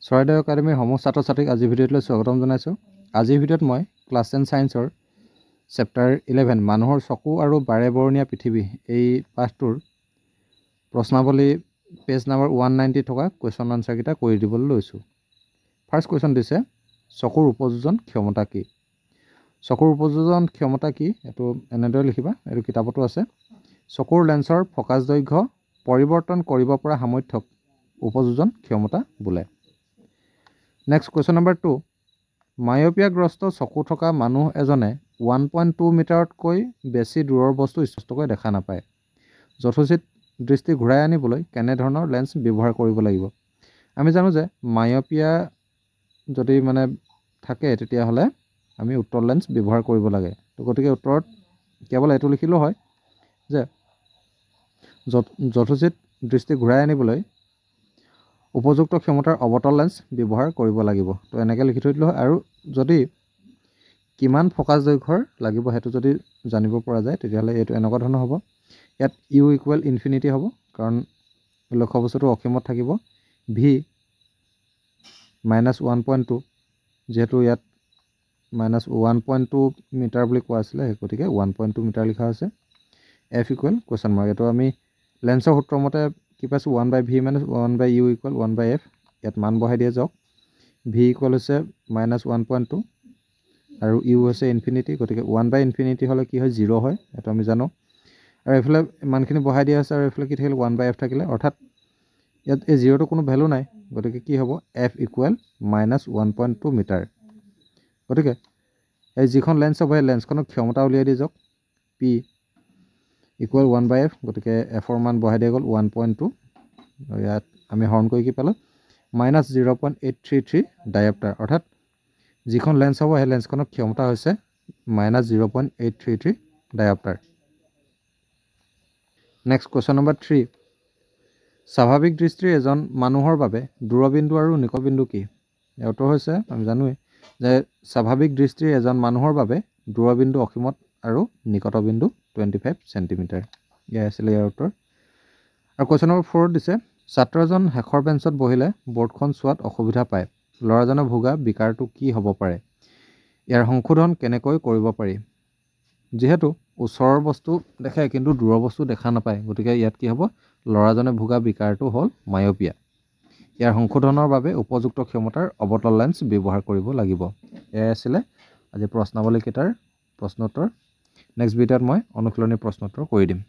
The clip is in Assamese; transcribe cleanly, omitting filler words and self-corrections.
চৰাইদেউ একাডেমীৰ সমূহ ছাত্ৰ ছাত্ৰীক আজিৰ ভিডিঅ'টোলৈ স্বাগতম জনাইছোঁ। আজিৰ ভিডিঅ'ত মই ক্লাছ 10 ছায়েন্সৰ চেপ্টাৰ 11 মানুহৰ চকু আৰু বাৰে বৰণীয়া পৃথিৱী এই পাঠটোৰ প্ৰশ্নাৱলী পেজ নম্বৰ 190 থকা কুৱেশ্যন আনচাৰকেইটা কৰি দিবলৈ লৈছোঁ। ফাৰ্ষ্ট কুৱেশ্যন দিছে, চকুৰ উপযোজন ক্ষমতা কি? চকুৰ উপযোজন ক্ষমতা কি এইটো এনেদৰে লিখিবা, এইটো কিতাপতো আছে। চকুৰ লেন্সৰ ফকাছ দৈৰ্ঘ্য পৰিৱৰ্তন কৰিব পৰা সামৰ্থ্যক উপযোজন ক্ষমতা বোলে। নেক্সট কুৱেশ্যন নম্বৰ 2, মায়'পিয়াগ্ৰস্ত চকু থকা মানুহ এজনে 1.2 মিটাৰতকৈ বেছি দূৰৰ বস্তু স্পষ্টকৈ দেখা নাপায়। যথোচিত দৃষ্টি ঘূৰাই আনিবলৈ কেনেধৰণৰ লেন্স ব্যৱহাৰ কৰিব লাগিব? আমি জানো যে মায়'পিয়া যদি থাকে তেতিয়াহ'লে আমি উত্তৰ লেন্স ব্যৱহাৰ কৰিব লাগে। তো গতিকে উত্তৰত কেৱল এইটো লিখিলেও হয় যে যথোচিত দৃষ্টি ঘূৰাই আনিবলৈ উপযুক্ত ক্ষমতাৰ অৱতল লেন্স ব্যৱহাৰ কৰিব লাগিব। তো এনেকৈ লিখি থৈ দিলোঁ হয়। আৰু যদি কিমান ফকাছ দৈৰ্ঘ্যৰ লাগিব সেইটো যদি জানিব পৰা যায় তেতিয়াহ'লে এইটো এনেকুৱা ধৰণৰ হ'ব। ইয়াত ইউ ইকুৱেল ইনফিনিটি হ'ব, কাৰণ লক্ষ্যবস্তুটো অসীমত থাকিব। ভি -1.2, যিহেতু ইয়াত -1.2 মিটাৰ বুলি কোৱা আছিলে, সেই গতিকে 1.2 মিটাৰ লিখা হৈছে। এফ ইকুৱেল কুৱেশ্যন মাৰ্ক, এইটো আমি লেন্সৰ সূত্ৰৰ মতে কি পাইছোঁ, 1/v - 1/u ইকুৱেল 1/f। ইয়াত মান বহাই দিয়ে যাওক। ভি ইকুৱেল হৈছে -1.2 আৰু ইউ হৈছে ইনফিনিটি, গতিকে 1/ইনফিনিটি হ'লে কি হয়, 0 হয়, এইটো আমি জানো। আৰু এইফালে ইমানখিনি বহাই দিয়া আছে আৰু এইফালে কি থাকিলে, 1/f থাকিলে, অৰ্থাৎ ইয়াত এই 0টো কোনো ভেলু নাই, গতিকে কি হ'ব, এফ ইকুৱেল -1.2 মিটাৰ। গতিকে এই যিখন লেন্স হ'ব সেই লেন্সখনৰ ক্ষমতা উলিয়াই দি যাওক। পি ইকুৱেল 1/f, গতিকে এফৰ মান বহাই দিয়া গ'ল 1.2। ইয়াত আমি হৰণ কৰি কি পালোঁ, -0.833 ডায়েপ্টাৰ, অৰ্থাৎ যিখন লেন্স হ'ব সেই লেন্সখনৰ ক্ষমতা হৈছে -0.833 ডায়েপ্টাৰ। নেক্সট কুৱেশ্যন নম্বৰ 3, স্বাভাৱিক দৃষ্টিৰ এজন মানুহৰ বাবে দূৰবিন্দু আৰু নিকটবিন্দু কি? ইয়াৰ উত্তৰ হৈছে, আমি জানোৱেই যে স্বাভাৱিক দৃষ্টিৰ এজন মানুহৰ বাবে দূৰবিন্দু অসীমত আৰু নিকটবিন্দু 25 চেণ্টিমিটাৰ। এয়াই আছিলে ইয়াৰ উত্তৰ। আৰু কুৱেশ্যন নম্বৰ 4 দিছে, ছাত্ৰ এজন শেষৰ বেঞ্চত বহিলে বৰ্ডখন চোৱাত অসুবিধা পায়। ল'ৰাজনে ভোগা বিকাৰটো কি হ'ব পাৰে? ইয়াৰ সংশোধন কেনেকৈ কৰিব পাৰি? যিহেতু ওচৰৰ বস্তু দেখে কিন্তু দূৰৰ বস্তু দেখা নাপায়, গতিকে ইয়াত কি হ'ব, ল'ৰাজনে ভোগা বিকাৰটো হ'ল মায়'পিয়া। ইয়াৰ সংশোধনৰ বাবে উপযুক্ত ক্ষমতাৰ অৱতল লেন্স ব্যৱহাৰ কৰিব লাগিব। এয়াই আছিলে আজি প্ৰশ্নাৱলীকেইটাৰ প্ৰশ্নোত্তৰ। নেক্সট ভিডিঅ'ত মই অনুশীলনী প্ৰশ্নোত্তৰ কৰি দিম।